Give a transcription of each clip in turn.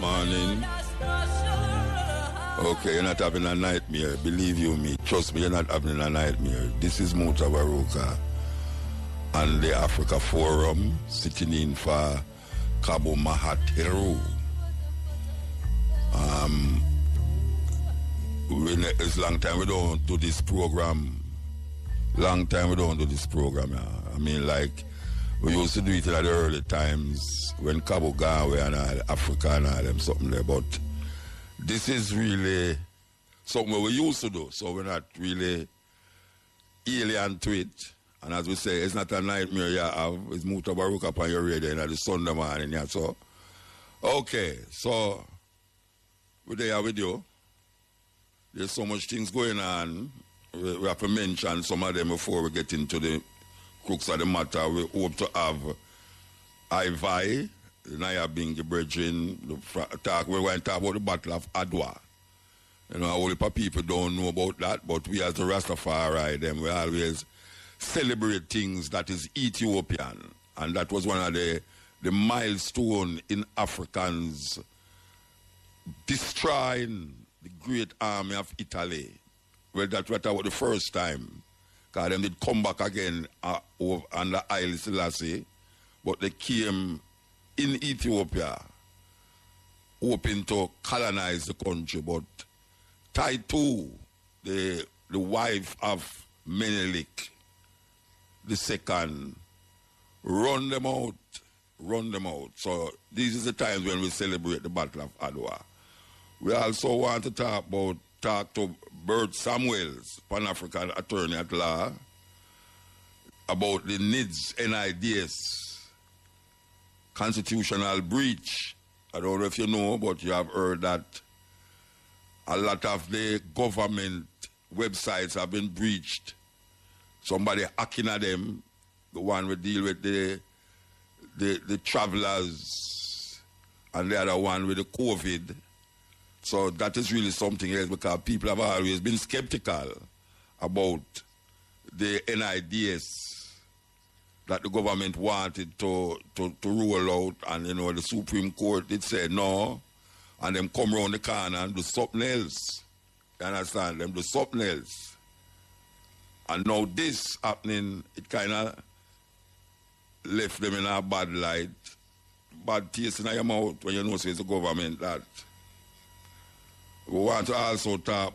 Morning. Okay, you're not having a nightmare. Believe you me. Trust me, you're not having a nightmare. This is Mutabaruka and the Africa Forum sitting in for KaBu Maat Kheru. It's long time we don't do this program. Long time we don't do this program. Yeah. I mean, like, we used to do it in the early times when KaBu gone away and all, Africa and all them something there. But this is really something we used to do. So we're not really alien to it. And as we say, it's not a nightmare you have. It's Mutabaruka upon your radio in the Sunday morning. Yeah. So, okay. So, we're there with you. There's so much things going on. We have to mention some of them before we get into the crux of the matter. We hope to have Adwa, the Naya Bingi Bridging, we're going to talk about the Battle of Adwa. You know, a whole heap of people don't know about that, but we as the Rastafari, them, we always celebrate things that is Ethiopian. And that was one of the milestone in Africans destroying the great army of Italy. Well, that was the first time. Because them did come back again under Haile Selassie. But they came in Ethiopia hoping to colonize the country. But Taitu, the wife of Menelik II, run them out. So these is the times when we celebrate the Battle of Adwa. We also want to talk to Bert Samuels, Pan-African attorney at law, about the NIDS constitutional breach. I don't know if you know, but you have heard that a lot of the government websites have been breached. Somebody hacking at them, the one we deal with the travelers, and the other one with the COVID. So that is really something else because people have always been skeptical about the NIDS that the government wanted to roll out, and you know the Supreme Court did say no, and them come around the corner and do something else. You understand? Them do something else. And now this happening, it kind of left them in a bad light, bad taste in your mouth when you know it's the government that. We want to also talk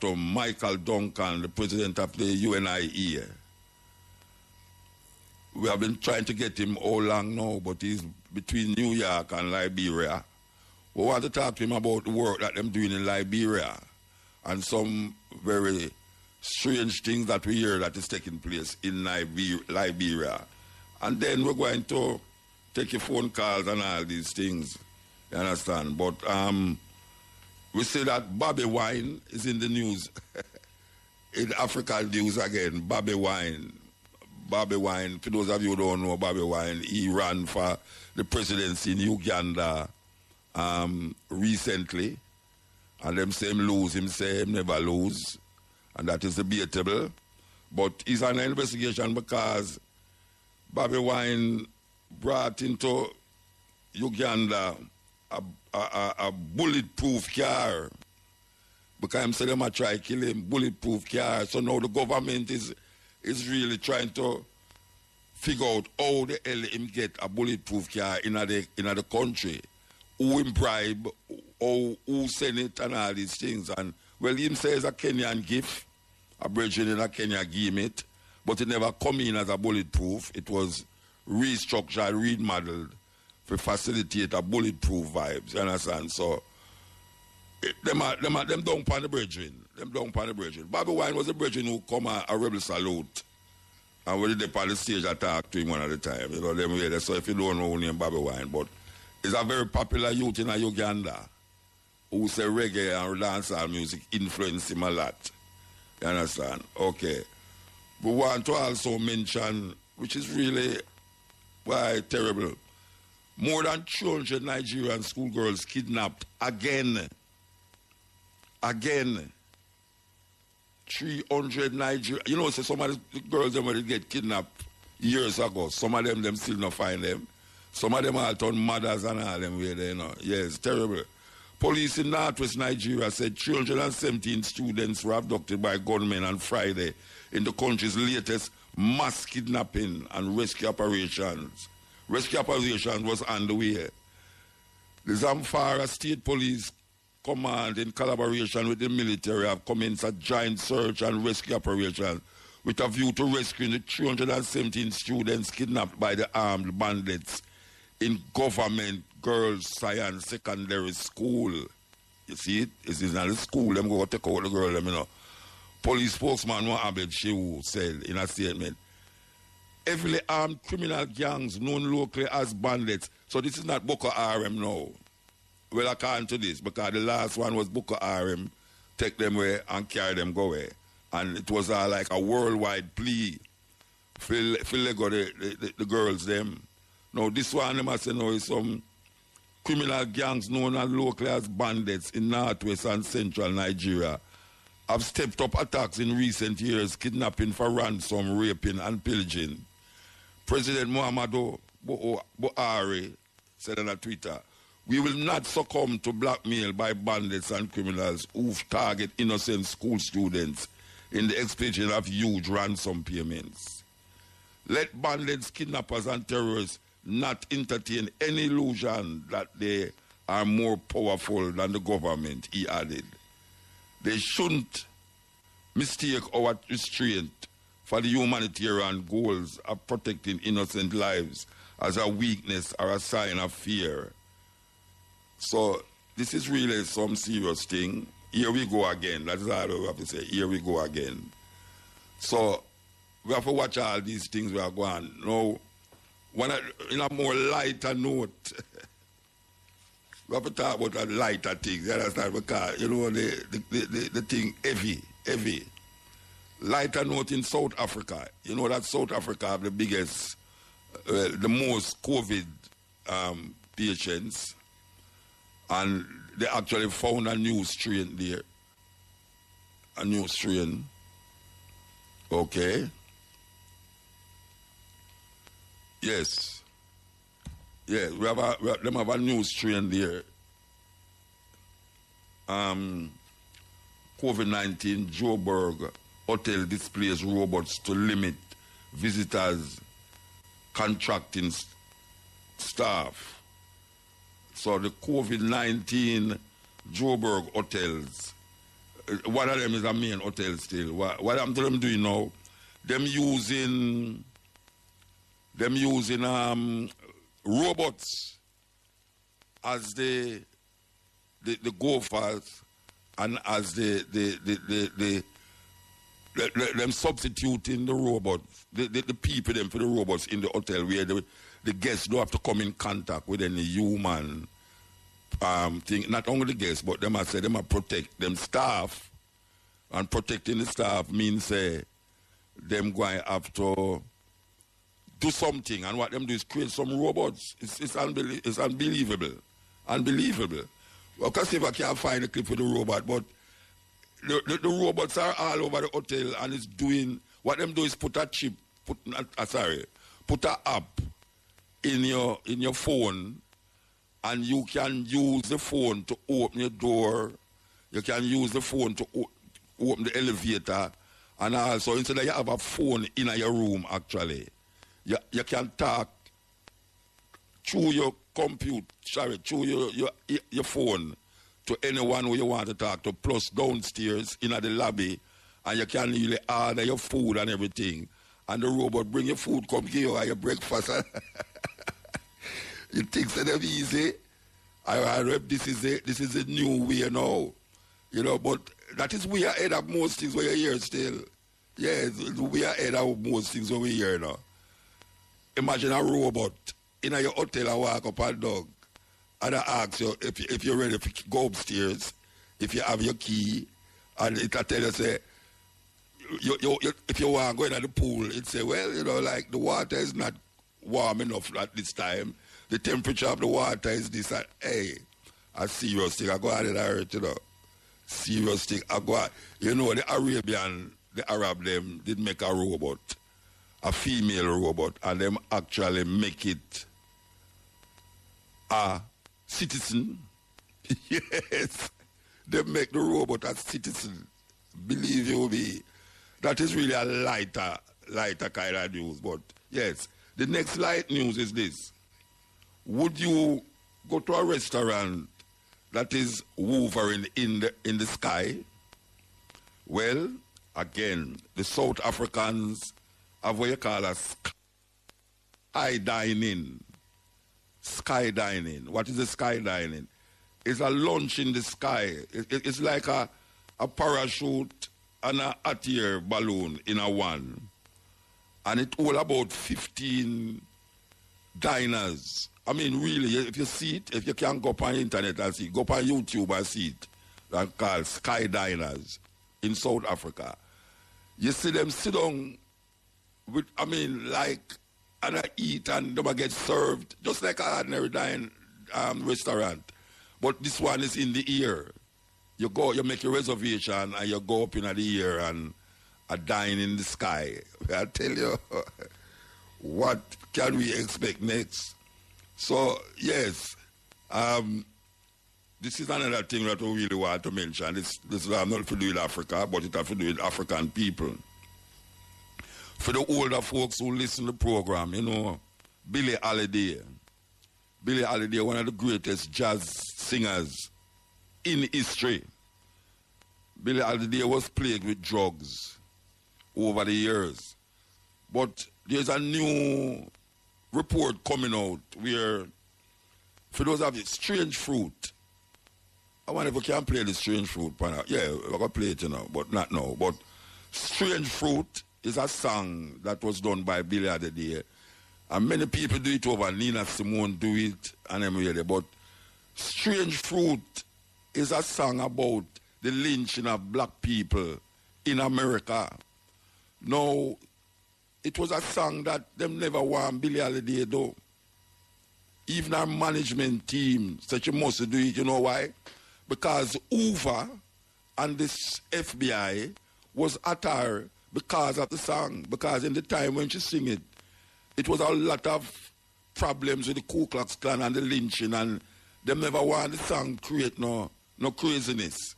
to Michael Duncan, the president of the UNIE. We have been trying to get him all along now, but he's between New York and Liberia. We want to talk to him about the work that they're doing in Liberia and some very strange things that we hear that is taking place in Liberia. And then we're going to take your phone calls and all these things. You understand? But we say that Bobby Wine is in the news, in African news again. Bobby Wine, for those of you who don't know Bobby Wine, he ran for the presidency in Uganda recently. And them say him lose, him say him never lose. And that is debatable. But he's under investigation because Bobby Wine brought into Uganda a bulletproof car. Because I'm saying them try to kill him, bulletproof car. So now the government is really trying to figure out how the hell him get a bulletproof car in the country. Who him bribe, who send it and all these things. And well, him says a Kenyan gift, a brethren in a Kenya gave him it, but it never come in as a bulletproof. It was restructured, remodeled to facilitate a bulletproof vibes, you understand? So, them down upon the brethren. Bobby Wine was a brethren who come a rebel salute. And when they on the stage, I talk to him one at a time. You know, them way there. So if you don't know him, Bobby Wine, but he's a very popular youth in Uganda who say reggae and dancehall music influence him a lot. You understand? Okay. We want to also mention, which is really why terrible, more than 200 Nigerian schoolgirls kidnapped again. 300 Nigerian. You know, so some of the girls them already get kidnapped years ago. Some of them still not find them. Some of them all turn mothers and all them way there, you know. Yes, terrible. Police in northwest Nigeria said 317 students were abducted by gunmen on Friday in the country's latest mass kidnapping and rescue operations. Rescue operations was underway. The Zamfara State Police Command, in collaboration with the military, have commenced a joint search and rescue operation with a view to rescuing the 317 students kidnapped by the armed bandits in government girls' science secondary school. You see it? This is not a school. Them go take out the girl, them, you know. Police spokesman Mohammed Shehu said in a statement, heavily armed criminal gangs known locally as bandits. So this is not Boko Haram now. Well, according to this, because the last one was Boko Haram, take them away and carry them go away. And it was like a worldwide plea. Feel they got the girls, them. Now, this one, them I say now, is some criminal gangs known as locally as bandits in northwest and central Nigeria have stepped up attacks in recent years, kidnapping for ransom, raping, and pillaging. President Muhammadu Buhari said on a Twitter, "We will not succumb to blackmail by bandits and criminals who target innocent school students in the expectation of huge ransom payments. Let bandits, kidnappers, and terrorists not entertain any illusion that they are more powerful than the government," he added. They shouldn't mistake our restraint for the humanitarian goals of protecting innocent lives as a weakness or a sign of fear. So this is really some serious thing. Here we go again. That's all we have to say. Here we go again. So we have to watch all these things we are going. Now, in a more lighter note, we have to talk about a lighter thing. You understand? Because, you know, the thing heavy. Lighter note in South Africa. You know that South Africa have the biggest, the most COVID patients. And they actually found a new strain there. A new strain. Okay. Yes. Yeah, we have a new strain there. COVID-19, Joburg hotel displays robots to limit visitors contracting staff. So the COVID-19 Joburg hotels, one of them is a main hotel still. What I'm telling them doing now, them using robots as the gophers and as them substituting the robots, the people them for the robots in the hotel where the guests don't have to come in contact with any human thing. Not only the guests, but them I say them protect them staff, and protecting the staff means them going to have to do something, and what them do is create some robots. It's unbelievable. Unbelievable. Well, because if I can't find a clip with the robot, but the robots are all over the hotel, and it's doing, what them do is put a chip, put a app in your phone, and you can use the phone to open your door. You can use the phone to open the elevator, and also instead of you have a phone in your room, actually, you can talk through your computer, through your phone to anyone who you want to talk to, plus downstairs in the lobby, and you can really order your food and everything. And the robot bring your food, come give you your breakfast. You think so them easy? I read this is a new way now. You know, but that is we are ahead of most things we are here still. Yes, we are ahead of most things we hear now. Imagine a robot in your hotel and walk up and dog. And I ask you if you're ready to go upstairs, if you have your key, and it will tell you, say, if you want to go into the pool, it say, well, you know, like the water is not warm enough at this time. The temperature of the water is this. And, hey, a serious thing. I go out in the earth, you know. Serious thing. I go out. You know, the Arab, them did make a robot, a female robot, and them actually make it a citizen. Yes, they make the robot a citizen. Believe you me, that is really a lighter kind of news. But yes, the next light news is this. Would you go to a restaurant that is hovering in the sky? Well, again, the South Africans have what you call a sky dining. Sky dining. What is a sky dining? It's a lunch in the sky. It's like a parachute and a hot air balloon in a one. And it's all about 15 diners. I mean, really, if you see it, if you can't go up on the internet and see it, go up on YouTube and see it. They're called sky diners in South Africa. You see them sit down with, I mean, like, and I eat and they get served, just like an ordinary restaurant. But this one is in the air. You go, you make your reservation and you go up in the air and dine in the sky. I tell you, what can we expect next? So, yes, this is another thing that we really want to mention. This is not to do with Africa, but it has to do with African people. For the older folks who listen to the program, you know, Billie Holiday. Billie Holiday, one of the greatest jazz singers in history. Billie Holiday was plagued with drugs over the years. But there's a new report coming out where, for those of you, Strange Fruit. I wonder if we can play the Strange Fruit. Yeah, we're going to play it, you know, but not now. But Strange Fruit is a song that was done by Billie Holiday. And many people do it over. Nina Simone do it, and everybody. But Strange Fruit is a song about the lynching of black people in America. Now, it was a song that them never want Billie Holiday do. Even our management team said she must do it. You know why? Because Hoover and this FBI was at her because of the song. Because in the time when she sing it, it was a lot of problems with the Ku Klux Klan and the lynching, and they never want the song create no craziness.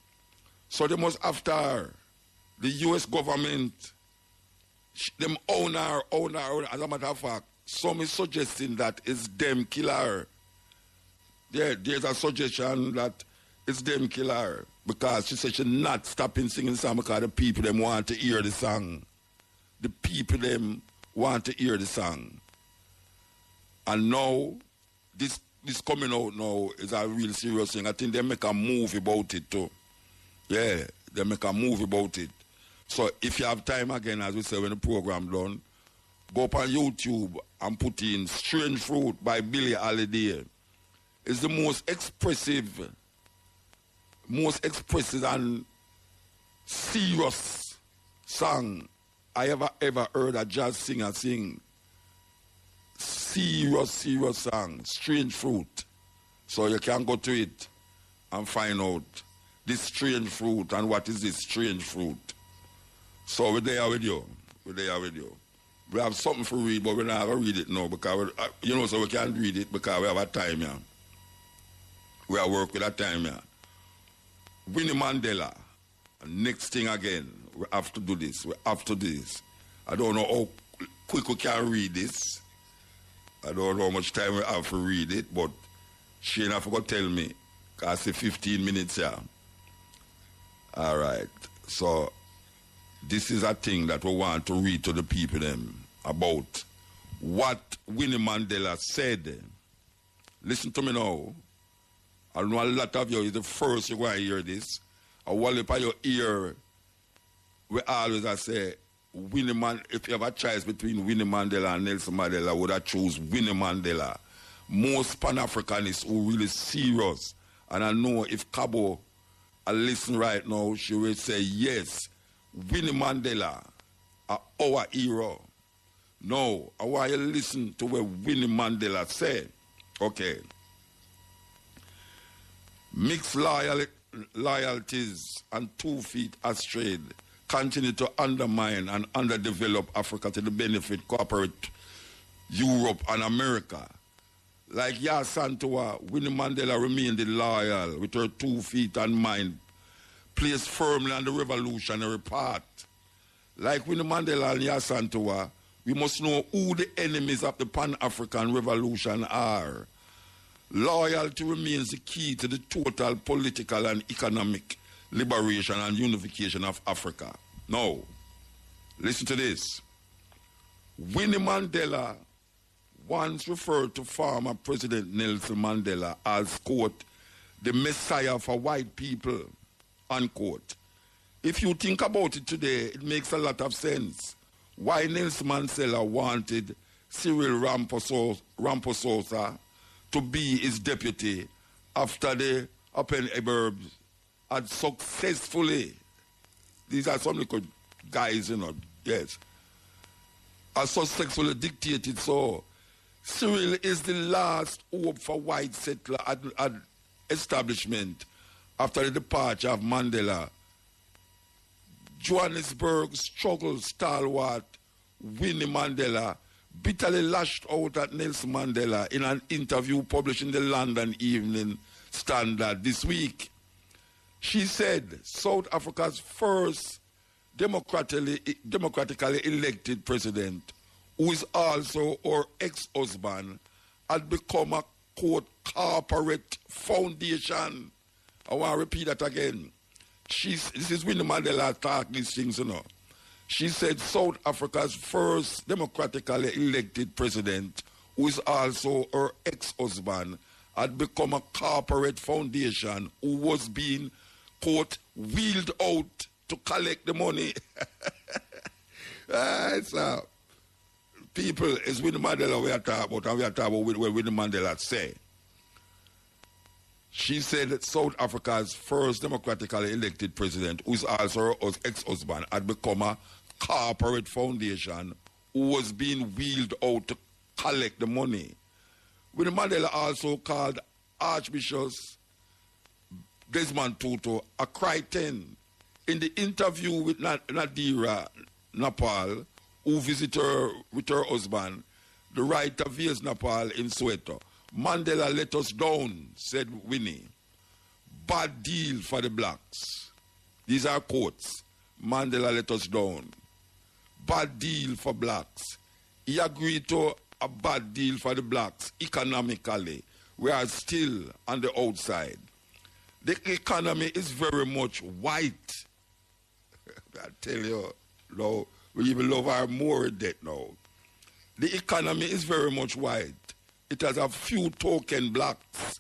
So they must after her. The U.S. government, them own her. As a matter of fact, some is suggesting that it's them kill her. Yeah, there's a suggestion that it's them kill her. Because she said she's not stopping singing the song because the people them want to hear the song. The people them want to hear the song. And now, this coming out now is a real serious thing. I think they make a movie about it too. Yeah, they make a movie about it. So if you have time again, as we say when the program done, go up on YouTube and put in Strange Fruit by Billie Holiday. It's the most expressive and serious song I ever heard a jazz singer sing. Serious song, Strange Fruit. So you can go to it and find out this Strange Fruit and what is this Strange Fruit. So we're there with you. We have something to read, but we're not going to read it now because, so we can't read it because we have a time here. We are working with a time here. Winnie Mandela. Next thing again, we have to do this. I don't know how quick we can read this. I don't know how much time we have to read it, but Shane, I forgot to tell me, because I say 15 minutes here. All right. So, this is a thing that we want to read to the people them about what Winnie Mandela said. Listen to me now. I know a lot of you is the first you're going to hear this. I want to put your ear. We always say, if you have a choice between Winnie Mandela and Nelson Mandela, would I choose Winnie Mandela? Most Pan-Africanists who really serious. And I know if KaBu listen right now, she will say, yes, Winnie Mandela are our hero. No, I want you to listen to what Winnie Mandela said. Okay. Mixed loyalties and 2 feet astray continue to undermine and underdevelop Africa to the benefit corporate Europe and America. Like Yasantua, Winnie Mandela remained loyal with her 2 feet and mind placed firmly on the revolutionary path. Like Winnie Mandela and Yasantua, we must know who the enemies of the Pan-African Revolution are. Loyalty remains the key to the total political and economic liberation and unification of Africa. Now, listen to this. Winnie Mandela once referred to former President Nelson Mandela as, quote, the messiah for white people, unquote. If you think about it today, it makes a lot of sense. Why Nelson Mandela wanted Cyril Ramaphosa to be his deputy after the Open Eburbs had successfully, these are some little guys, you know, yes, are successfully dictated. So Cyril is the last hope for white settler establishment after the departure of Mandela. Johannesburg struggle stalwart Winnie Mandela bitterly lashed out at Nelson Mandela in an interview published in the London Evening Standard this week. She said South Africa's first democratically elected president, who is also her ex-husband, had become a, quote, corporate foundation. I want to repeat that again. This is Winnie Mandela talk these things, you know. She said South Africa's first democratically elected president, who is also her ex-husband, had become a corporate foundation who was being, quote, wheeled out to collect the money. People, it's Winnie Mandela we are talking about, and we are talking about what Winnie Mandela say. She said that South Africa's first democratically elected president, who is also her ex-husband, had become a corporate foundation who was being wheeled out to collect the money. Winnie Mandela also called Archbishop Desmond Tutu a Kheru. In the interview with Nadira Napal, who visited her with her husband, the writer vs Napal in Soweto, Mandela let us down, said Winnie. Bad deal for the blacks. These are quotes. Mandela let us down. Bad deal for blacks. He agreed to a bad deal for the blacks economically. We are still on the outside. The economy is very much white. I tell you, no, we even love our more debt now. The economy is very much white. It has a few token blacks,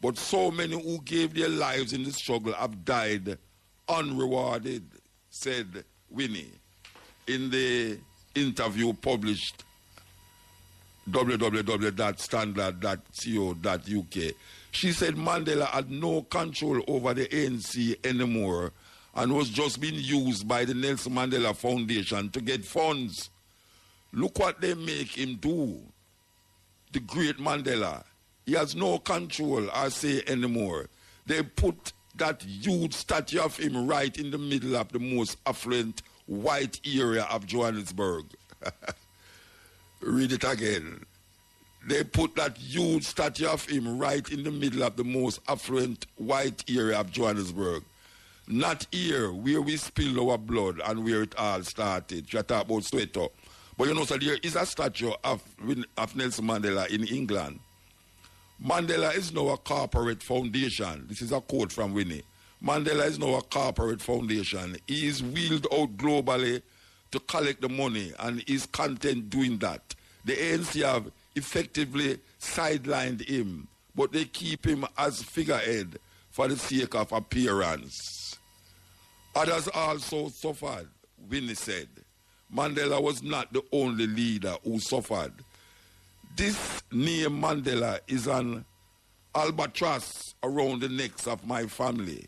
but so many who gave their lives in the struggle have died unrewarded, said Winnie in the interview published www.standard.co.uk. She said Mandela had no control over the ANC anymore and was just being used by the Nelson Mandela Foundation to get funds. Look what they make him do. The great Mandela. He has no control or say anymore. They put that huge statue of him right in the middle of the most affluent white area of Johannesburg. Read it again. They put that huge statue of him right in the middle of the most affluent white area of Johannesburg. Not here, where we spilled our blood and where it all started. You talk about Soweto. But you know, so there is a statue of Nelson Mandela in England. Mandela is now a corporate foundation. This is a quote from Winnie. Mandela is now a corporate foundation. He is wheeled out globally to collect the money and is content doing that. The ANC have effectively sidelined him, but they keep him as figurehead for the sake of appearance. Others also suffered, Winnie said. Mandela was not the only leader who suffered. This name Mandela is an albatross around the necks of my family.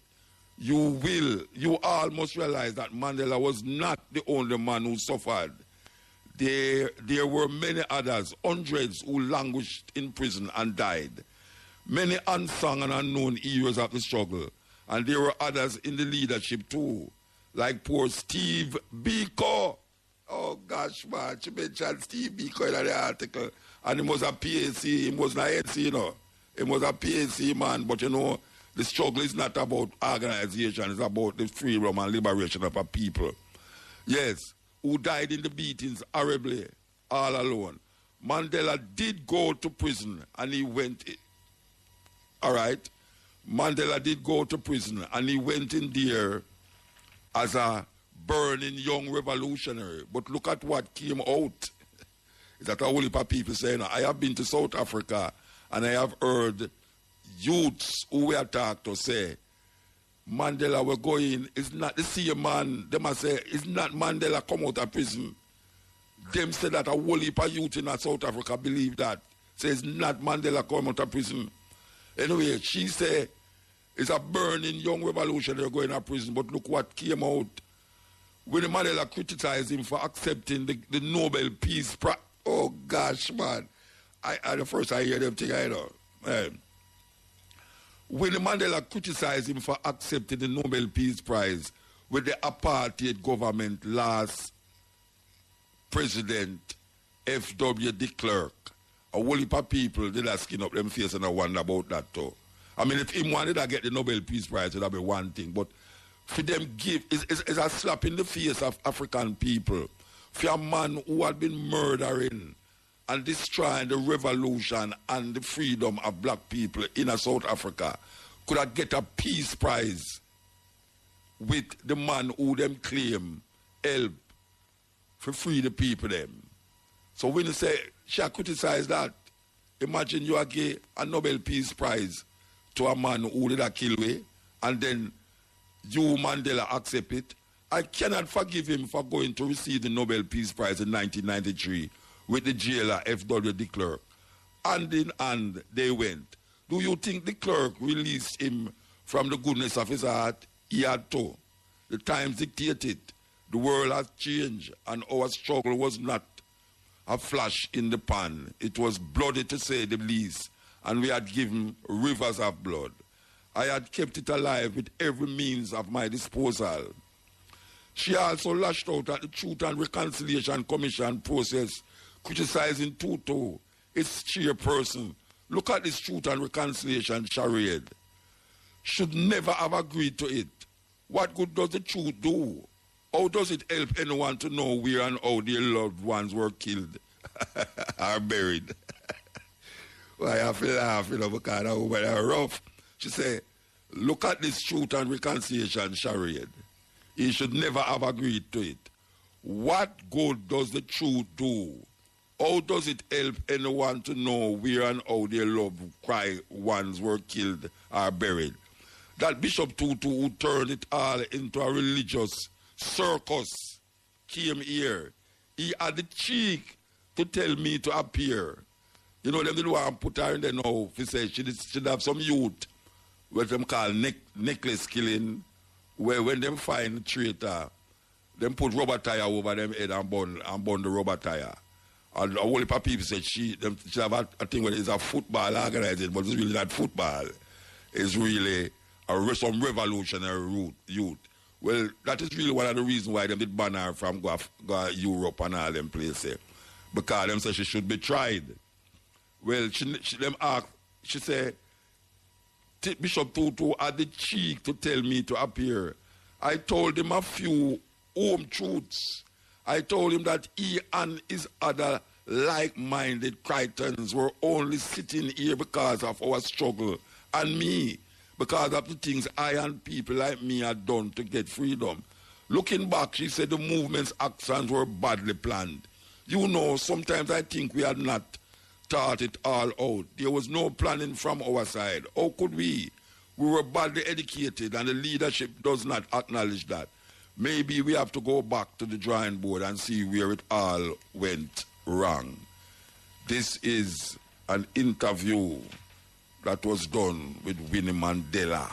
You all must realize that Mandela was not the only man who suffered. There were many others, hundreds who languished in prison and died. Many unsung and unknown heroes of the struggle. And there were others in the leadership too, like poor Steve Biko. Oh gosh, man, she mentioned Steve Biko in the article. And he was a PAC, he was not ANC, you know. He was a PAC man, but you know, the struggle is not about organization, it's about the freedom and liberation of a people. Yes, who died in the beatings horribly, all alone. Mandela did go to prison and he went, all right? Mandela did go to prison and he went in there as a burning young revolutionary. But look at what came out. Is that a whole heap of people saying, I have been to South Africa and I have heard youths who were talked to say, Mandela were going, it's not the same man. They must say, it's not Mandela come out of prison. Them say that a whole heap of youth in South Africa believe that. Say it's not Mandela come out of prison. Anyway, she say, it's a burning young revolutionary going to prison, but look what came out. When Mandela criticized him for accepting the Nobel Peace Prize. Oh, gosh, man. The first I hear them thing, I know. When Mandela criticized him for accepting the Nobel Peace Prize with the apartheid government last President F.W. de Klerk, a whole heap of people did a skin up them face and I wonder about that too. I mean, if him wanted to get the Nobel Peace Prize, it would be one thing. But for them give, it's a slap in the face of African people. For a man who had been murdering and destroying the revolution and the freedom of black people in South Africa, could have get a peace prize with the man who them claim help for free the people them. So when you say, she criticize that, imagine you give a Nobel Peace Prize to a man who did a kill way, and then you, Mandela, accept it. I cannot forgive him for going to receive the Nobel Peace Prize in 1993 with the jailer F.W. de Klerk. Hand in hand, they went. Do you think de Klerk released him from the goodness of his heart? He had to. The times dictated. The world has changed, and our struggle was not a flash in the pan. It was bloody, to say the least, and we had given rivers of blood. I had kept it alive with every means of my disposal. She also lashed out at the Truth and Reconciliation Commission process, criticizing Tutu, its chairperson. Look at this Truth and Reconciliation charade. Should never have agreed to it. What good does the truth do? How does it help anyone to know where and how their loved ones were killed or buried? Well, I have to laugh, you know, because that woman is rough. She said, look at this Truth and Reconciliation charade. He should never have agreed to it. What good does the truth do? How does it help anyone to know where and how their loved ones were killed or buried? That Bishop Tutu, who turned it all into a religious circus, came here. He had the cheek to tell me to appear. You know, them didn't want to put her in there now. He said she'd have some youth, what them call necklace killing, where when them find the traitor, them put rubber tire over them head and burn the rubber tire. And a whole heap of people said she have a thing where it's a football organization, but it's really not football. It's really some revolutionary youth. Well, that is really one of the reasons why they did ban her from go Europe and all them places. Because them say she should be tried. Well, them asked, she said, Bishop Tutu had the cheek to tell me to appear. I told him a few home truths. I told him that he and his other like-minded Crichtons were only sitting here because of our struggle, and me, because of the things I and people like me had done to get freedom. Looking back, she said the movement's actions were badly planned. You know, sometimes I think we had not thought it all out. There was no planning from our side. How could we? We were badly educated, and the leadership does not acknowledge that. Maybe we have to go back to the drawing board and see where it all went wrong. This is an interview that was done with Winnie Mandela,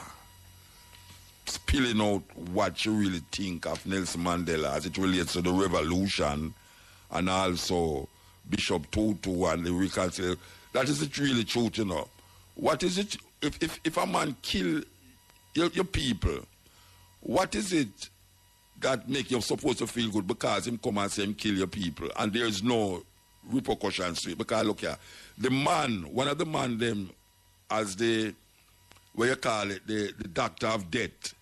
spilling out what you really think of Nelson Mandela as it relates to the revolution, and also Bishop Tutu and the reconciliation. That is it really truth, you know. What is it, if a man kill your people, what is it that make you supposed to feel good because him come and say him kill your people, and there is no repercussions to it. Because look here, the man, one of the man them, as the, what you call it, the doctor of death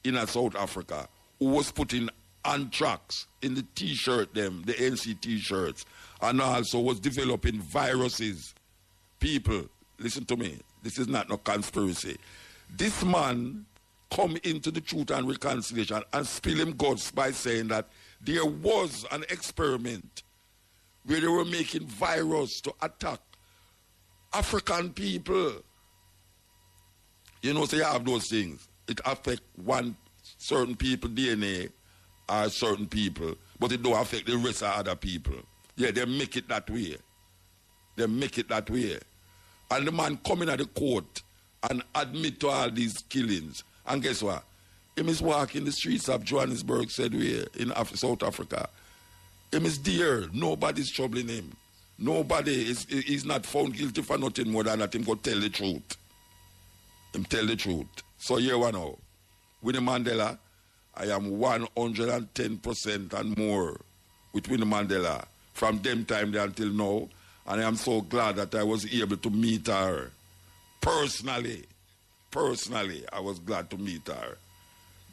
in South Africa, who was putting anthrax in the T-shirt them, the NC T-shirts, and also was developing viruses. People, listen to me, this is not no conspiracy. This man come into the Truth and Reconciliation and spill him guts by saying that there was an experiment where they were making virus to attack African people. You know, so you have those things. It affects one certain people DNA or certain people, but it don't affect the rest of other people. Yeah, they make it that way. They make it that way. And the man coming at the court and admit to all these killings. And guess what? Him is walking the streets of Johannesburg, said we in South Africa. Him is there. Nobody's troubling him. Nobody is not found guilty for nothing more than that him go tell the truth. Him tell the truth. So here we now. Winnie Mandela, I am 110% and more with Winnie Mandela from them time there until now. And I am so glad that I was able to meet her personally. Personally, I was glad to meet her.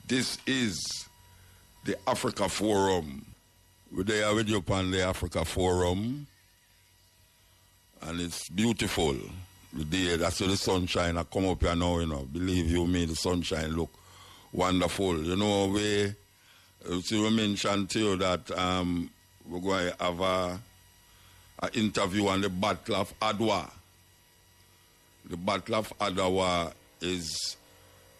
This is the Africa Forum. We're there with you upon the Africa Forum. And it's beautiful. The day, that's where the sunshine I come up here now, you know. Believe you me, the sunshine look wonderful. You know, we mentioned to you that we're going to have an interview on the Battle of Adwa. The Battle of Adwa is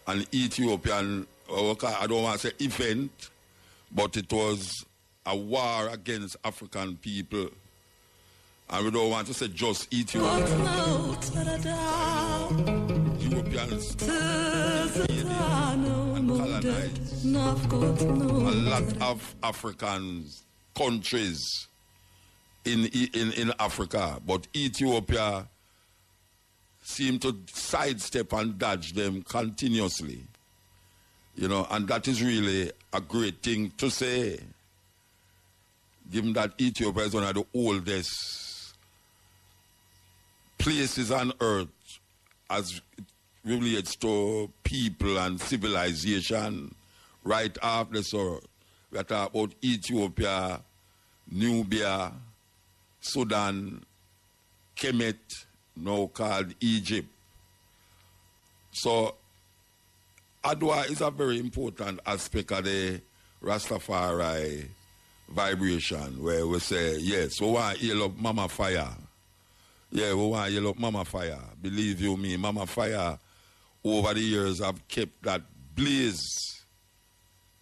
an Ethiopian, I don't want to say event, but it was a war against African people. And we don't want to say just Ethiopians. Europeans and colonized a lot of African countries in Africa, but Ethiopia seem to sidestep and dodge them continuously. You know, and that is really a great thing to say, given that Ethiopia is one of the oldest places on earth as it relates to people and civilization right after. So we are talking about Ethiopia, Nubia, Sudan, Kemet, now called Egypt. So Adwa is a very important aspect of the Rastafari vibration, where we say, yes, we want to heal up Mama Fire. Yeah, we want to heal up Mama Fire. Believe you me, Mama Fire over the years have kept that blaze,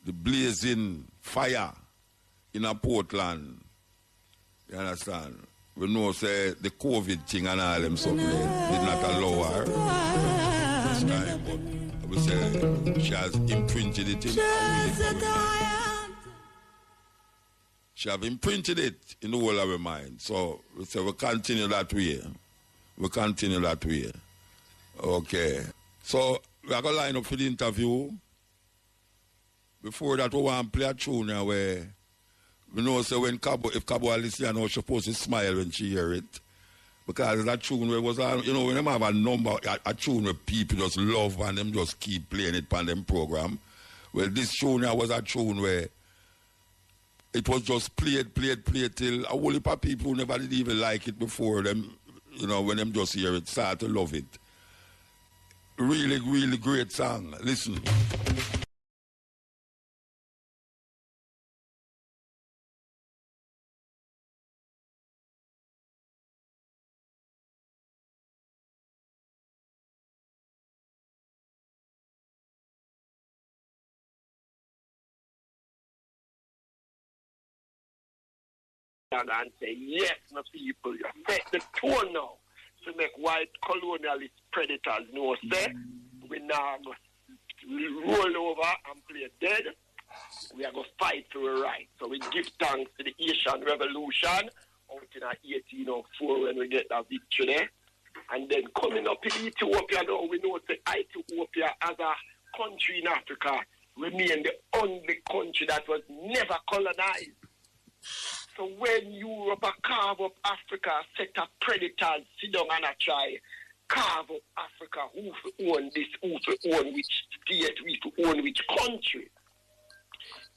the blazing fire in a Portland. You understand? We know, say, the COVID thing and all them something did not allow her this time, but we say she has imprinted it in our she have imprinted it in the whole of her mind. So we say we continue that way. We continue that way. Okay. So we are going to line up for the interview. Before that, we want to play a tune where we know, so when KaBu, if KaBu listen, she's supposed to smile when she hear it. Because that tune where was, you know, when them have a number, a tune where people just love and them just keep playing it on them program. Well, this tune was a tune where it was just played till a whole heap of people who never did even like it before them, you know, when them just hear it, start to love it. Really, really great song. Listen. And say, yes, my people, you make the tone now to make white colonialist predators know, say, we now roll over and play dead. We are going to fight for a right. So we give thanks to the Asian Revolution out in 1804 when we get that victory there. And then coming up in Ethiopia now, we know that Ethiopia as a country in Africa remain the only country that was never colonized. So when Europe come carve up Africa, a set of predators sit down and try carve up Africa, who own this, who own which state, who own which country.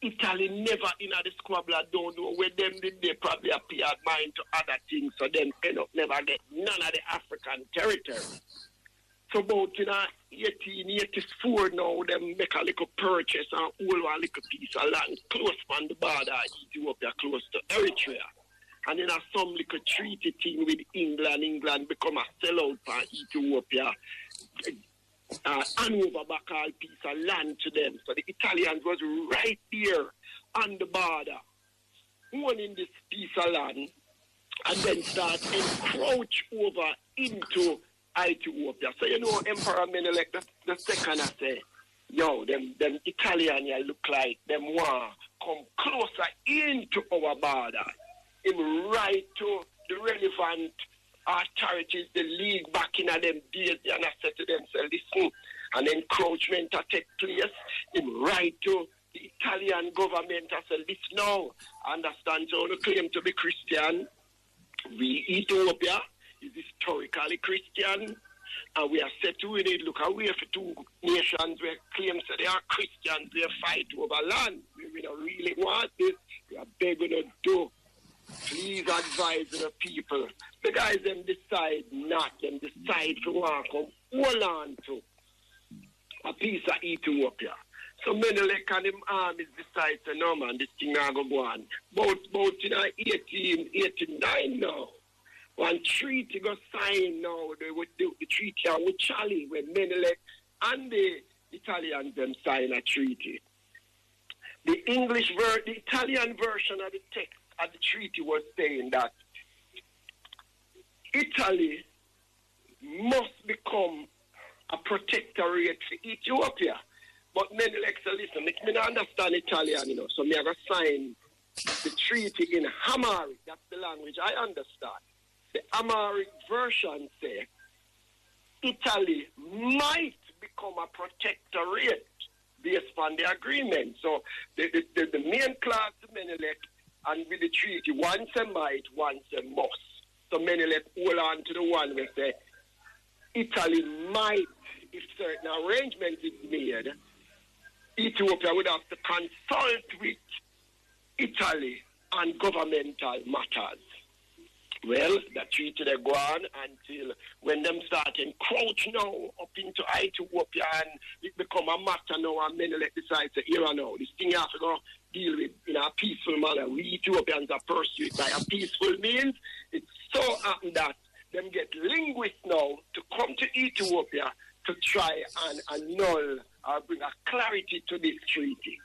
Italy never in the squabble, I don't know where them did they probably appear mind to other things, so them end up never get none of the African territory. So about 1884 now, them make a little purchase and all a little piece of land close on the border, Ethiopia, close to Eritrea. And then some little treaty thing with England. England become a sellout for Ethiopia. And over back all piece of land to them. So the Italians was right there on the border, owning this piece of land, and then start encroach over into Ethiopia. So you know, Emperor Menelik the second, I say, yo, them Italian here look like them want come closer into our border. Him right to the relevant authorities, the league back in them days, and I said to themselves, listen, an encroachment to take place. Him right to the Italian government, I said, listen now, understand, so the claim to be Christian, we Ethiopia is historically Christian, and we are set to win it. Look away for two nations where claims that they are Christians, they fight over land. We don't really want this. We are begging to do. Please advise the people. The guys them decide not. Them decide to want to hold on to a piece of Ethiopia. So Menelik and them armies decide to no man, this thing not going to go on. About 1889 now. One treaty got signed now, the treaty with Charlie, when Menelik and the Italians them sign a treaty. The Italian version of the text of the treaty was saying that Italy must become a protectorate for Ethiopia. But Menelik said, listen, I don't understand Italian, so I have to sign the treaty in Amharic. That's the language I understand. The Amharic version says Italy might become a protectorate based on the agreement. So the main clause to Menelik and with the treaty, once a might, once a must. So Menelik hold on to the one where say Italy might, if certain arrangements is made, Ethiopia would have to consult with Italy on governmental matters. Well, that treaty they go on until when them start encroach now up into Ethiopia and it become a matter now and Menelik decides to here now. This thing you have to go deal with in a peaceful manner. We Ethiopians are pursued by a peaceful means. It so happened that them get linguists now to come to Ethiopia to try and annul or bring a clarity to this treaty.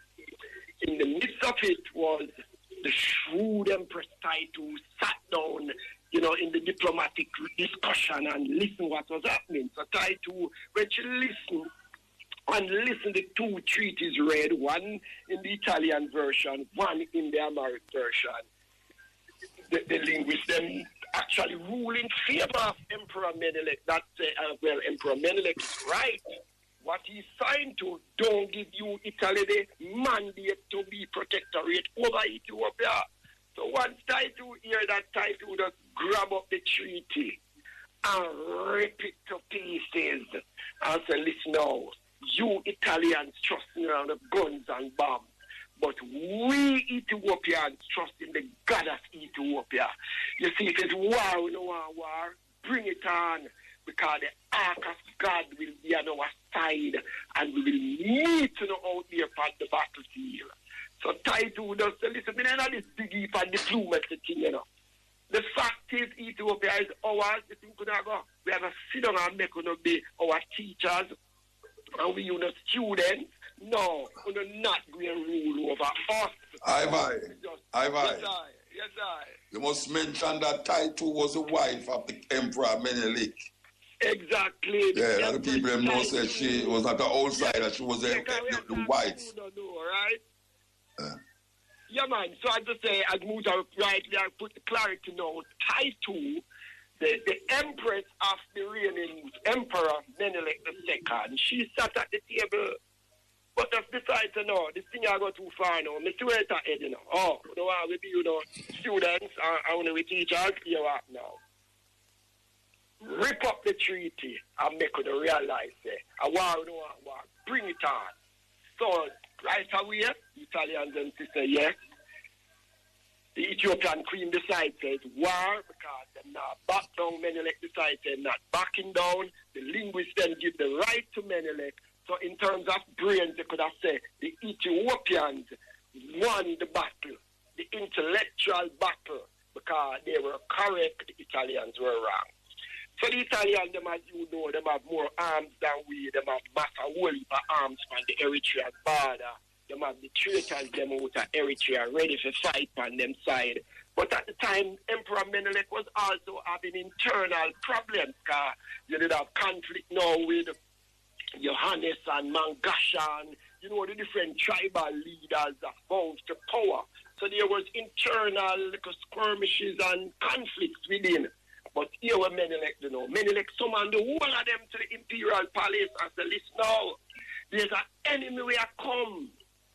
In the midst of it was the shrewd Empress Taitu sat down, in the diplomatic discussion and listen what was happening. So Taitu, when she listened, the two treaties read, one in the Italian version, one in the Amharic version. The linguists then actually rule in favor of Emperor Menelik. That Emperor Menelik is right. What he signed to don't give you Italy the mandate to be protectorate over Ethiopia. So once Taitu hear that, Taitu just grab up the treaty and rip it to pieces and say, listen now, you Italians trusting around the guns and bombs, but we Ethiopians trust in the God of Ethiopia. You see, if it's war, we don't want war, bring it on, because the ark of God will be on our side and we will meet out there on the battlefield. So Taitu does say, listen, I know this big heap and diplomacy thing, The fact is Ethiopia is ours. The thing could go. We have to sit down and make be our teachers and we students. No, we're not going to rule over us. Ivan. Yes, I. You must mention that Taitu was the wife of the Emperor Menelik. Exactly. Yeah, the people know that she was not the outsider, yes. She was the wife. You don't know, right? Yeah, man. So I just say, as Muta rightly I put the clarity now, Taitu, the empress of the reigning Emperor Menelik II, she sat at the table But just decide to know, this thing I go too far now. Me swear to head, you know. Oh, you know what we be, you know, students and we teachers, you what now. Rip up the treaty and make it realize a war, you know what, bring it on. So, right away, Italians and sisters, yes. The Ethiopian queen decides it's war because they're not back down. Menelik decides they're not backing down. The linguists then give the right to Menelik. So in terms of brains, they could have said the Ethiopians won the battle, the intellectual battle, because they were correct, the Italians were wrong. So the Italians, them as you know, them have more arms than we. Them have massive whole heap of arms from the Eritrean border. Them have the traitors, them out of Eritrea, ready for fight on them side. But at the time, Emperor Menelik was also having internal problems, because you did have conflict now with Johannes and Mangasha, and you know, the different tribal leaders that bound to power. So there was internal skirmishes and conflicts within. But here were Menelik, you know. Menelik summoned the whole of them to the imperial palace and said, listen now, there's an enemy we are come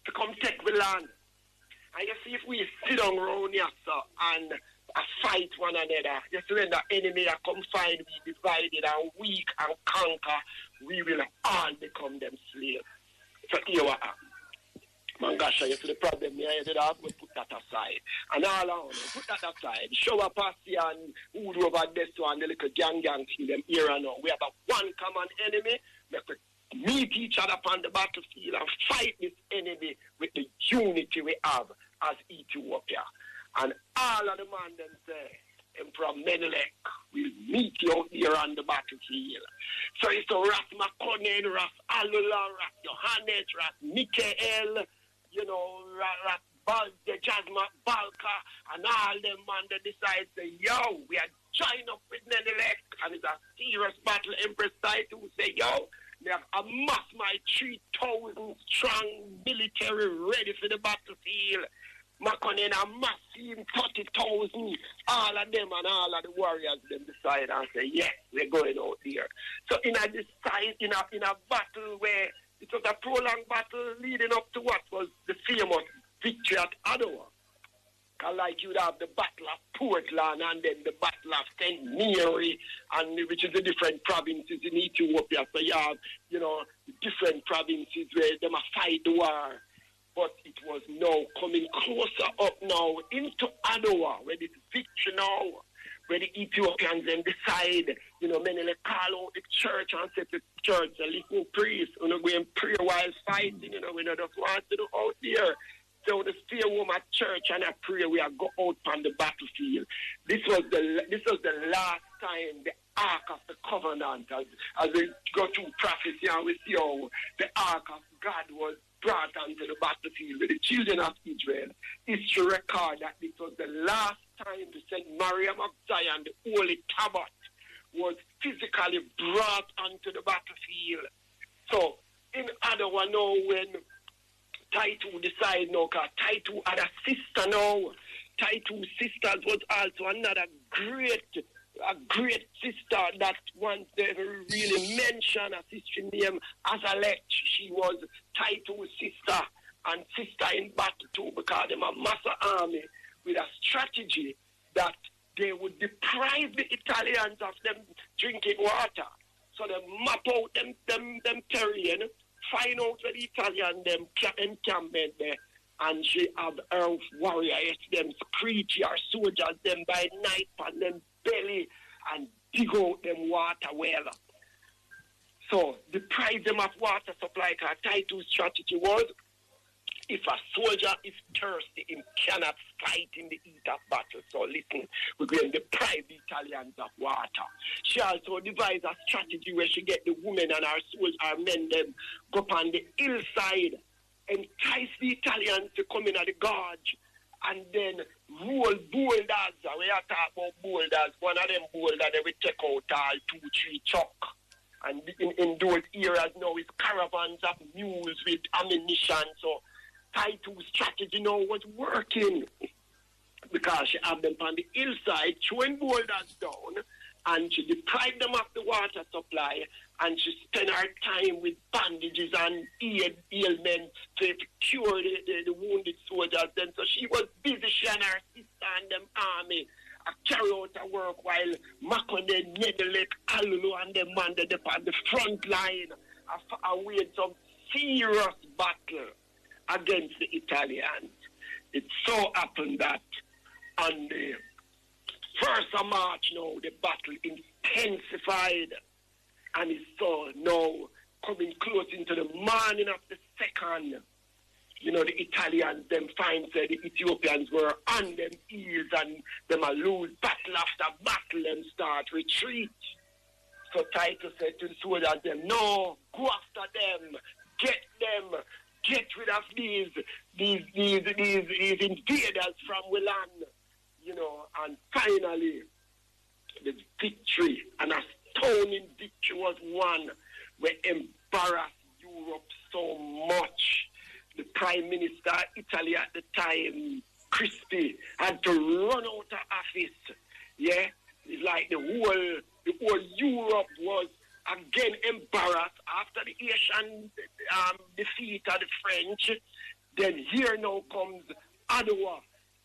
to come take the land. And you see, if we sit down around here, sir, and fight one another, you see when the enemy are come find we divided and weak and conquer, we will all become them slaves. So here we are. Mangasha, you see the problem here, you did have to put that aside. And all around, put that aside. Shower Passy and Hood over this one, the little gang kill them here and now. We have a one common enemy, make we meet each other on the battlefield and fight this enemy with the unity we have as Ethiopia. And all of the man them say, Emperor Menelik will meet you out there on the battlefield. So it's a Ras Makonnen, Ras Alula, Ras Johannes, Ras Mikael, you know, Ras Jasma Balka, and all them man that decide say, yo, we are join up with Menelik, and it's a serious battle. Empress Title say, yo, they have amassed my 3,000 strong military ready for the battlefield. Makonnen amassed him 30,000. All of them and all of the warriors them decide and say, yes, we're going out there. So in a battle where it was a prolonged battle leading up to what was the famous victory at Adwa. Like you'd have the Battle of Portland and then the Battle of St. Mary, and which is the different provinces in Ethiopia. So you have, you know, different provinces where they must fight the war. But it was now coming closer up now into Adwa, where this victory now, where the Ethiopians then decide, you know, Menelik call out the church and say to the church, listen, priest, you know, go and pray while fighting, you know, we don't just want to do out there. So the stay home at church and I pray we are go out on the battlefield. This was the last time the Ark of the Covenant, as we go through prophecy and we see how the Ark of God was brought onto the battlefield with the children of Israel. History record that this was the last time the St. Maryam of Zion, the Holy Tablet, was physically brought onto the battlefield. So in Adwa now, when Taitu decided now, because Taitu had a sister now. Taitu's sisters was also another great sister that once they really mentioned a sister named Azalet. She was Taitu's sister and sister in battle too, because they have a massive army with a strategy that they would deprive the Italians of them drinking water. So they map out them terrain, find out where the Italian them encampment there, and she have her warriors, them creature soldiers, them by night on them belly and dig out them water well. So deprive them of water supply, because Taitu's strategy was, if a soldier is thirsty, he cannot fight in the heat of battle. So listen, we're going to deprive the Italians of water. She also devised a strategy where she get the women and our men them go up on the hillside, entice the Italians to come in at the gorge, and then roll boulders. We are talking about boulders. One of them boulders, they will take out all 2-3 chuck. And in those areas now, it's caravans of mules with ammunition. So Taitu's strategy now was working, because she had them on the hillside, throwing boulders down, and she deprived them of the water supply, and she spent her time with bandages and ailments to cure the wounded soldiers. Then so she was busy, she and her sister and them army carry out her work while Makonde, Nedelek, Alulu and them man on the front line await some serious battle against the Italians. It so happened that on the 1st of March now, the battle intensified, and it's so now coming close into the morning of the 2nd. You know, the Italians, them find that the Ethiopians were on them heels and them a lose battle after battle and start retreat. So Titus said to the soldiers, them, no, go after them, get rid of these invaders from Wilan, you know, and finally the victory, an astounding victory was won, where embarrassed Europe so much. The Prime Minister of Italy at the time, Crispy, had to run out of office. Yeah, it's like the whole Europe was again embarrassed after the Asian defeat of the French. Then here now comes Adwa.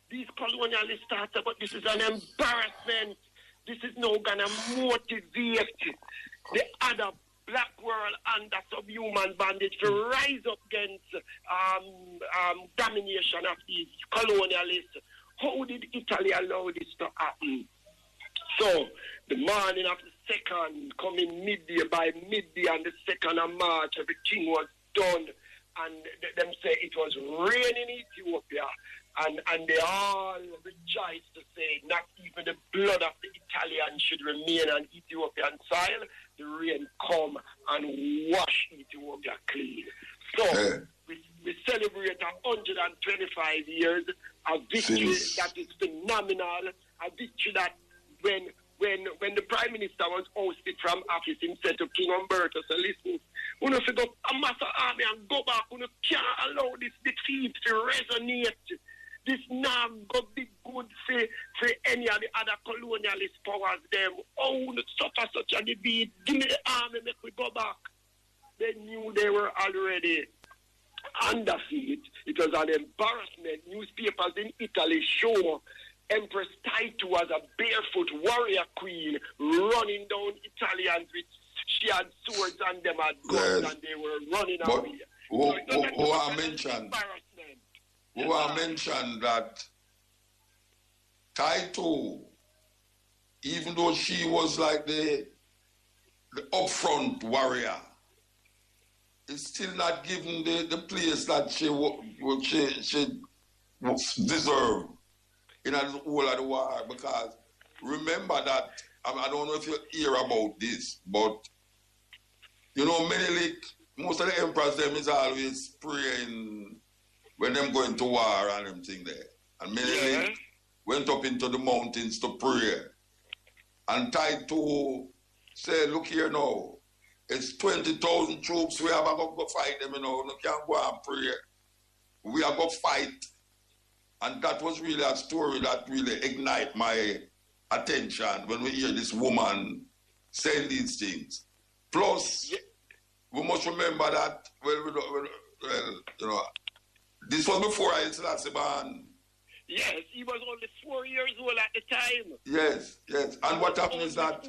These colonialists started, but this is an embarrassment. This is now going to motivate the other black world under subhuman bondage to rise up against domination of these colonialists. How did Italy allow this to happen? So, the morning of the 2nd, coming midday, by midday on the 2nd of March, everything was done. And them say it was raining in Ethiopia. And they all rejoiced to say not even the blood of the Italians should remain on Ethiopian soil. The rain come and wash Ethiopia clean. So we celebrate 125 years, a victory that is phenomenal, a victory that when the Prime Minister was ousted from office, he said to King Umberto, so listen, we don't have to amass an army and go back. We can't allow this defeat to resonate. This now go be good for any of the other colonialist powers. Them, oh, suffer such a defeat. Give me the army, make we go back. They knew they were already on defeat. It was an embarrassment. Newspapers in Italy show Empress Titu as a barefoot warrior queen running down Italians with she had swords and them had guns and they were running away. Who I mentioned that Titu, even though she was like the upfront warrior, is still not given the place that she deserved in the whole of the war. Because remember that, I don't know if you hear about this, but you know, Menelik, most of the emperors them is always praying when them going to war and them thing there. And Menelik went up into the mountains to pray. And Titu said, look here now, it's 20,000 troops, we have to go fight them, you know, we can't go and pray. We are going to fight. And that was really a story that really ignited my attention when we hear this woman saying these things. Plus, we must remember that, you know, this was before I Selassie born. Yes, he was only 4 years old at the time. Yes. And what happened is that,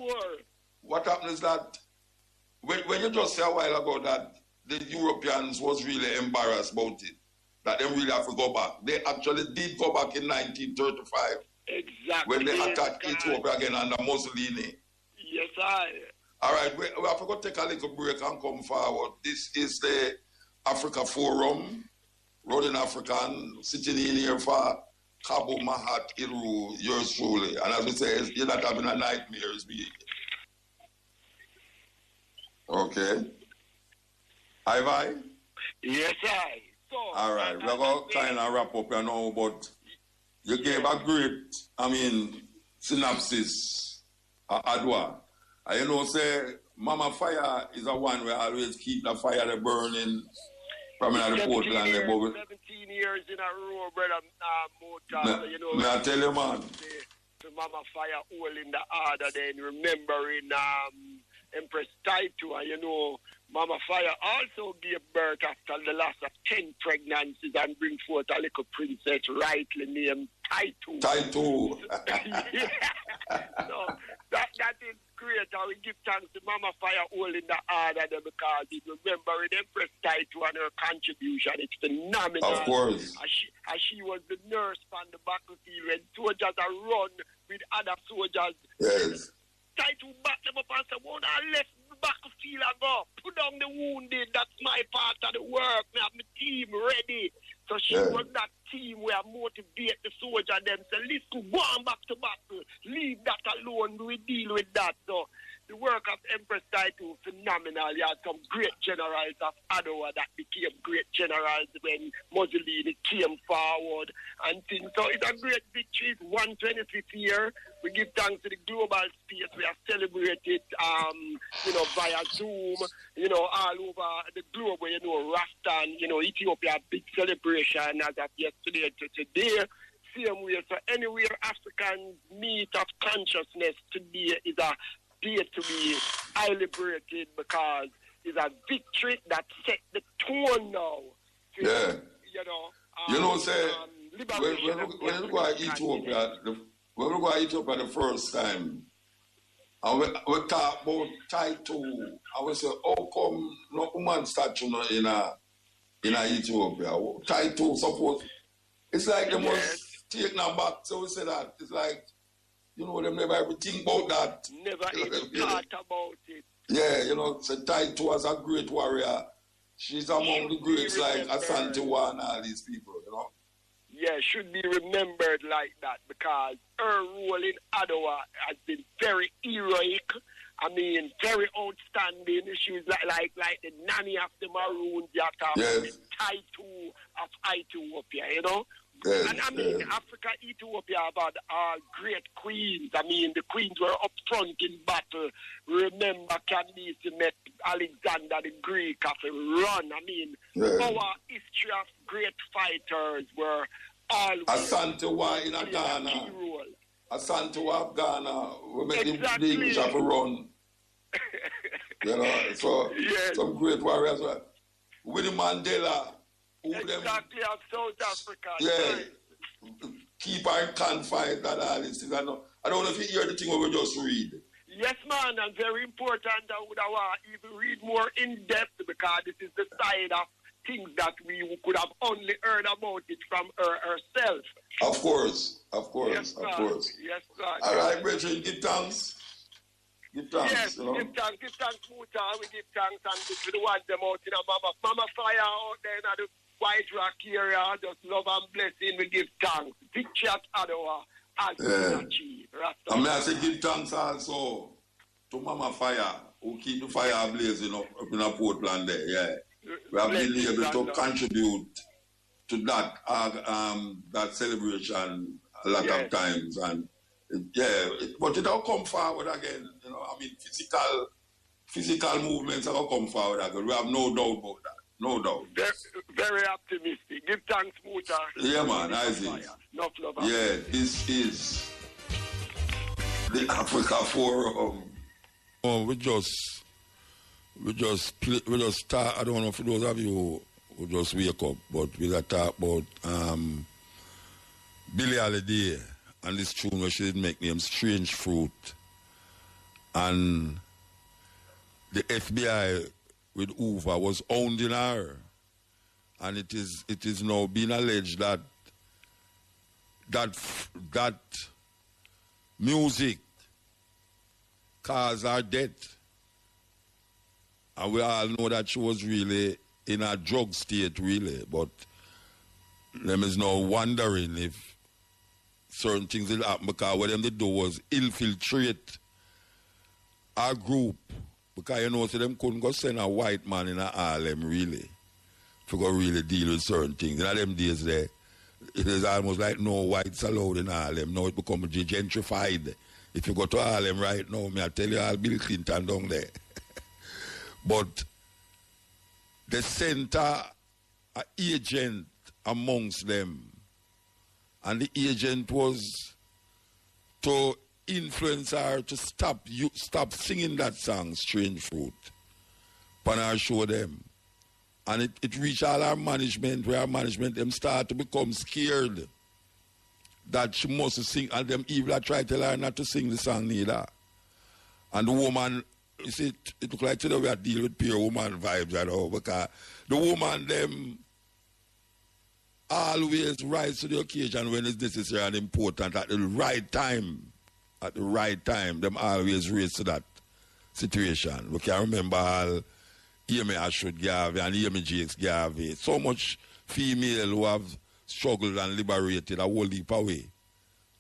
when you just said a while ago that the Europeans was really embarrassed about it, that they really have to go back. They actually did go back in 1935. Exactly. When they attacked Ethiopia again under Mussolini. Yes, I. All right, we have to go take a little break and come forward. This is the Africa Forum, Rolling African, sitting in here for KaBu, Maat, Kheru, yours truly. And as we say, you're not having a nightmare, it's being. Okay. Hi. Yes, I. So, all right, we're going to kind of wrap up, you know, but you gave a great, synopsis, Adwa. And you know, say, Mama Fire is a one where I always keep the fire burning from the Portland. 17 years in a row, brother, Mota. You know, may I tell you, man? The Mama Fire all in the order, then remembering Empress Taitu, and you know, Mama Fire also gave birth after the loss of 10 pregnancies and bring forth a little princess rightly named Taitu. Taitu. Yeah. So that is great. I will give thanks to Mama Fire all in the order there because remembering Empress Taitu and her contribution, it's phenomenal. Of course. As she was the nurse on the battlefield when soldiers are run with other soldiers. Yes. Taitu back them up and say, well, I left the battlefield and go. Put down the wounded. That's my part of the work. I have my team ready. So she was that team where motivate the soldier them. Say, listen, go on back to battle. Leave that alone. We deal with that. So the work of Empress Taitu phenomenal. You had some great generals of Adwa that became great generals when Mussolini came forward and things. So it's a great victory. It's 125th year. We give thanks to the global space. We have celebrated, via Zoom, all over the globe. Rastan, Ethiopia, big celebration as of yesterday to today. Same way. So anywhere Africans meet of consciousness today is a day to be celebrated because it's a victory that set the tone now. Say, when we go to Ethiopia, when we go to Ethiopia the first time, and we talk about Taitu, I will say, how come no woman statue in Ethiopia? Taitu suppose, it's like they must take them back, so we say that, it's like, them never ever think about that. Never even thought about it. Yeah, so Taitu was a great warrior. She's among the greats like Asante and all these people, Yeah, should be remembered like that because her role in Adwa has been very heroic. I mean, very outstanding. She was like the nanny of the Maroon, the Taitu of Ethiopia, Yes, and I mean, Africa, Ethiopia about our great queens. I mean, the queens were up front in battle. Remember, Candice met Alexander the Greek after run. I mean, our history of great fighters were all Asante in Ghana. Asante of Ghana. We made the English have a run. So some great warriors. Winnie Mandela. Exactly, of South Africa. Yeah. Keep her confined and all this. I don't know if you hear the thing we just read. Yes, man, and very important. I would have even read more in depth because this is the side of things that we could have only heard about it from her herself. Of course. Yes, Yes, sir. All right, brethren, give thanks. Give thanks. Yes, give thanks, Muta. We give thanks and we want them out in Mama Fire out there in the White Rock area, just love and blessing, we give thanks. Victory at Adwa, as achieved. I mean, I say give thanks also to Mama Fire, who keep the fire blazing up in a Portland there, We have been able to contribute to that that celebration a lot of times, and but it'll come forward again, I mean, physical movements will come forward again. We have no doubt about that. No doubt. Very optimistic. Give thanks, Muta. Yeah, man, Isaac. Enough love. Yeah, this is the Africa Forum. We just start. I don't know for those of you who just wake up, but we'll talk about Billie Holiday and this tune where she did make name Strange Fruit, and the FBI with Hoover was hounding her, and it is now being alleged that music caused her death, and we all know that she was really in a drug state, really. But them is now wondering if certain things will happen because what them they do was infiltrate our group. Because so them couldn't go send a white man in a Harlem really to go really deal with certain things. In them days there, it is almost like no whites allowed in Harlem. Now it becomes gentrified. If you go to Harlem right now, I tell you all Bill Clinton down there. But the center an agent amongst them, and the agent was to influence her to stop singing that song, Strange Fruit, when I show them. And it reached all our management, where our management, them start to become scared that she must sing, and them even try to tell her not to sing the song neither. And the woman, you see, it look like today we are dealing with pure woman vibes at all, because the woman, them always rise to the occasion when it's necessary and important at the right time. At the right time, them always raise to that situation. We can remember all Amy Ashwood Garvey and Amy Jakes Garvey. So much female who have struggled and liberated a whole heap away,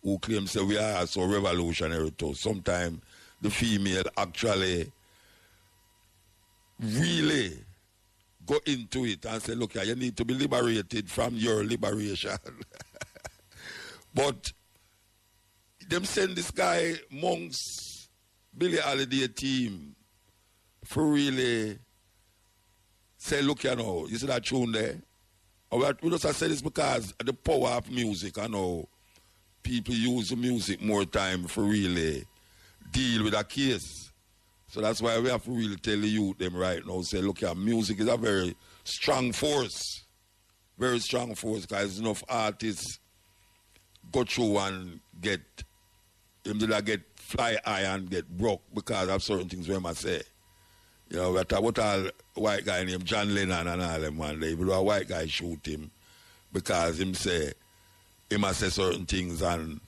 who claim say we are so revolutionary too. Sometimes the female actually really go into it and say, look, you need to be liberated from your liberation. But them send this guy Monk's Billy Holiday team for really say, look, you see that tune there? We just say this because of the power of music. I know people use the music more time for really deal with a case. So that's why we have to really tell the youth them right now, say, look, music is a very strong force. Very strong force, because enough artists go through and get fly high and get broke because of certain things we must say. You know, what all white guy named John Lennon and all them one day, even a white guy shoot him because he must say certain things and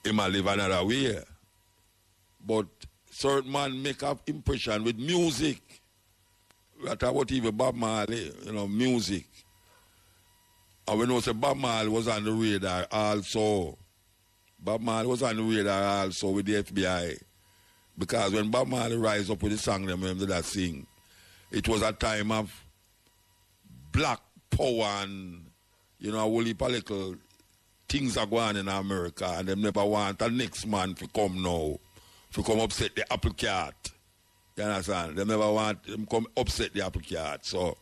he must live another way. But certain man make up impression with music. What even Bob Marley, music. And we know say Bob Marley was on the radar also. Bob Marley was on the radar also with the FBI. Because when Bob Marley rise up with the song them when they sing, it was a time of black power and, a whole heap of little things are going on in America, and them never want a next man to come now, to come upset the apple cart. You understand? They never want him come upset the apple cart. So,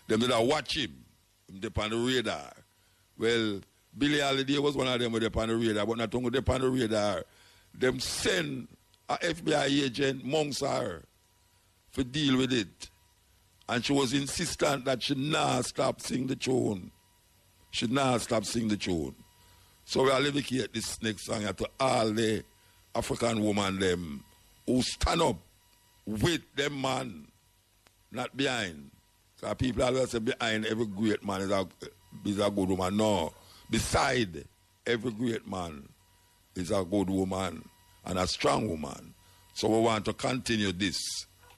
them did watch him. Him on the radar. Well, Billy Holiday was one of them with on the radar, but not only on the radar. Them send a FBI agent amongst her to deal with it. And she was insistent that she not stop singing the tune. She not stop singing the tune. So we are dedicate this next song to all the African women them who stand up with them man, not behind. Because people always say behind every great man is a good woman. No. Beside every great man is a good woman and a strong woman. So we want to continue this